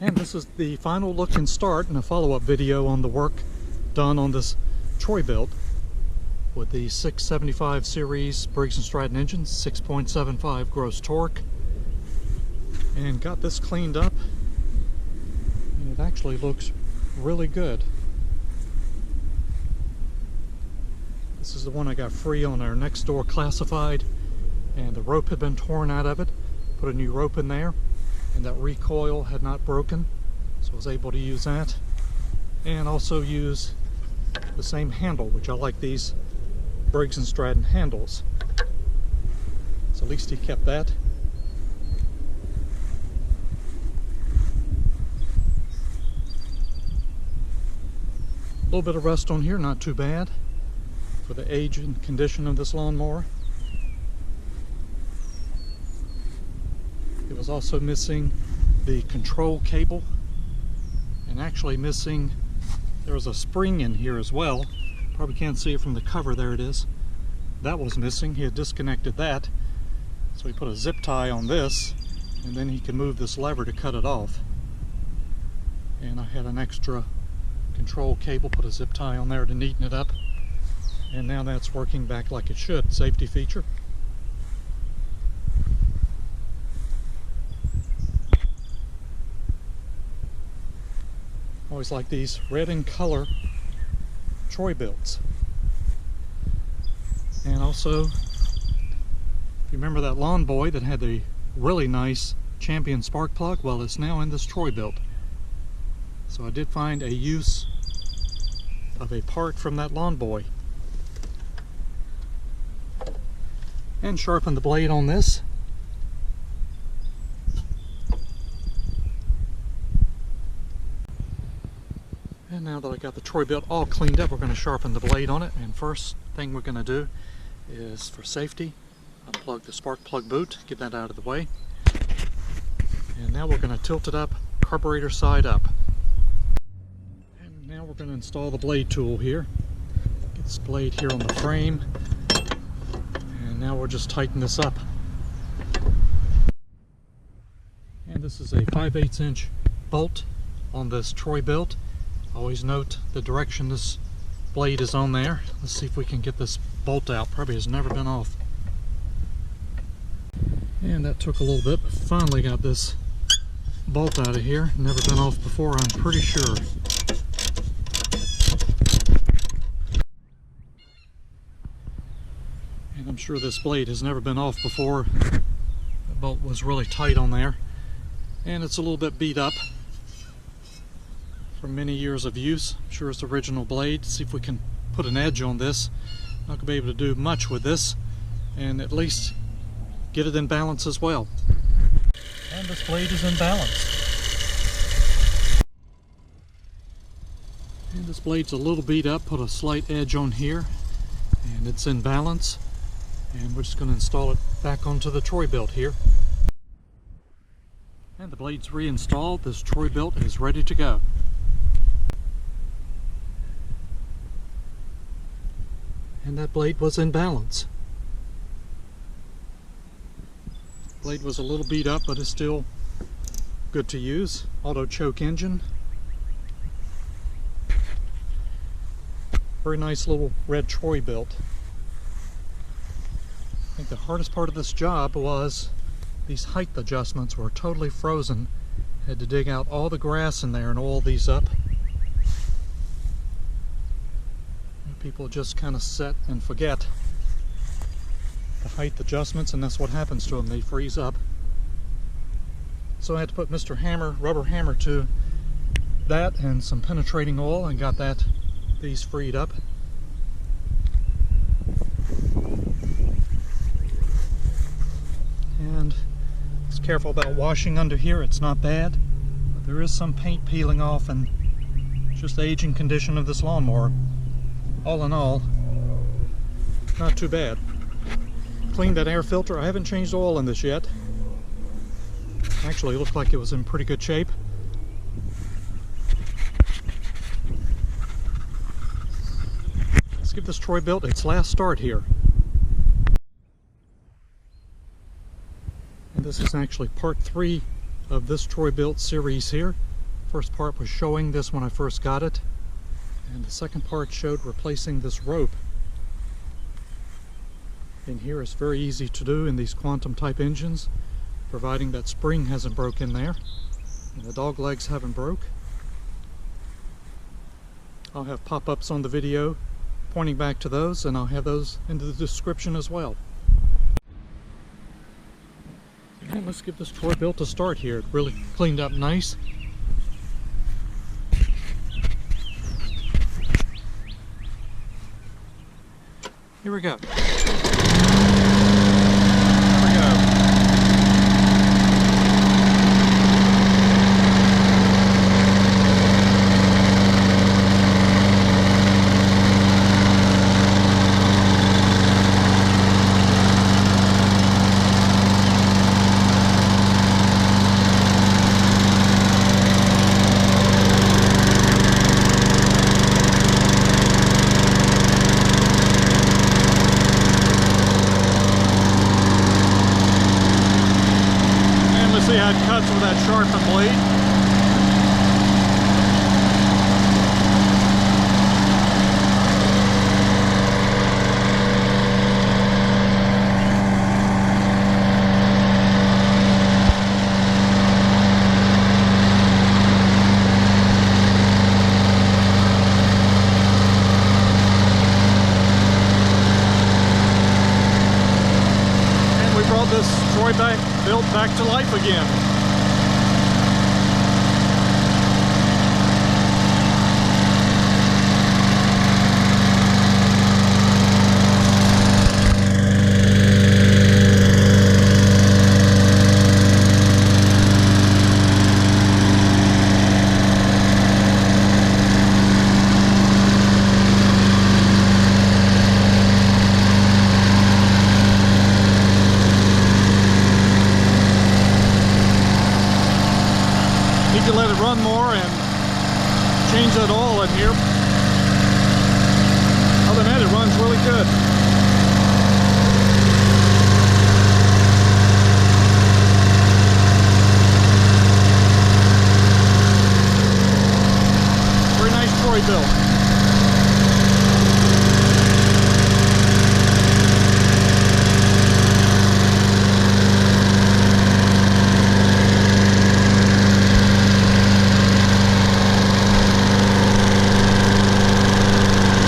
And this is the final look and start and a follow-up video on the work done on this Bilt with the 675 series Briggs & Stratton engine, 6.75 gross torque, and got this cleaned up, and it actually looks really good. This is the one I got free on our next door classified, and the rope had been torn out of it. Put a new rope in there, and that recoil had not broken, so I was able to use that, and also use the same handle, which I like these Briggs & Stratton handles, so at least he kept that. A little bit of rust on here, not too bad for the age and condition of this lawnmower. It was also missing the control cable, and actually missing, there was a spring in here as well. Probably can't see it from the cover. There it is. That was missing. He had disconnected that, so he put a zip tie on this, and then he can move this lever to cut it off. And I had an extra control cable, put a zip tie on there to neaten it up, and now that's working back like it should. Safety feature. Always like these red in color Bilts. And also, if you remember that lawn boy that had the really nice Champion spark plug, well, it's now in this Bilt. So I did find a use of a part from that lawn boy. And sharpen the blade on this. And now that I got the Bilt all cleaned up, we're going to sharpen the blade on it. And first thing we're going to do is, for safety, unplug the spark plug boot, get that out of the way. And now we're going to tilt it up, carburetor side up. And now we're going to install the blade tool here. Get this blade here on the frame. And now we'll just tighten this up. And this is a 5/8 inch bolt on this Bilt. Always note the direction this blade is on there. Let's see if we can get this bolt out. Probably has never been off. And that took a little bit, but finally got this bolt out of here. Never been off before, I'm pretty sure. And I'm sure this blade has never been off before. The bolt was really tight on there. And it's a little bit beat up from many years of use. I'm sure it's the original blade. See if we can put an edge on this. Not going to be able to do much with this, and at least get it in balance as well. And this blade is in balance. And this blade's a little beat up. Put a slight edge on here, and it's in balance. And we're just going to install it back onto the Bilt here. And the blade's reinstalled. This Bilt is ready to go. And that blade was in balance. Blade was a little beat up, but it's still good to use. Auto choke engine. Very nice little red Bilt. I think the hardest part of this job was these height adjustments were totally frozen. Had to dig out all the grass in there and oil these up. People just kind of set and forget the height adjustments, and that's what happens to them. They freeze up. So I had to put Mr. Hammer, rubber hammer, to that and some penetrating oil, and got these freed up. And just careful about washing under here. It's not bad, but there is some paint peeling off, and just the aging condition of this lawnmower. All in all, not too bad. Cleaned that air filter. I haven't changed oil in this yet. Actually, it looked like it was in pretty good shape. Let's give this Bilt its last start here. And this is actually part 3 of this Bilt series here. First part was showing this when I first got it, and the second part showed replacing this rope. In here it's very easy to do in these quantum type engines, providing that spring hasn't broke in there and the dog legs haven't broke. I'll have pop-ups on the video pointing back to those, and I'll have those in the description as well. And let's give this toy Bilt a start here. It really cleaned up nice. Here we go. See how it cuts with that sharpened blade. And we brought this toy Bilt back to life again. Need to let it run more and change that oil in here. Other than that, it runs really good.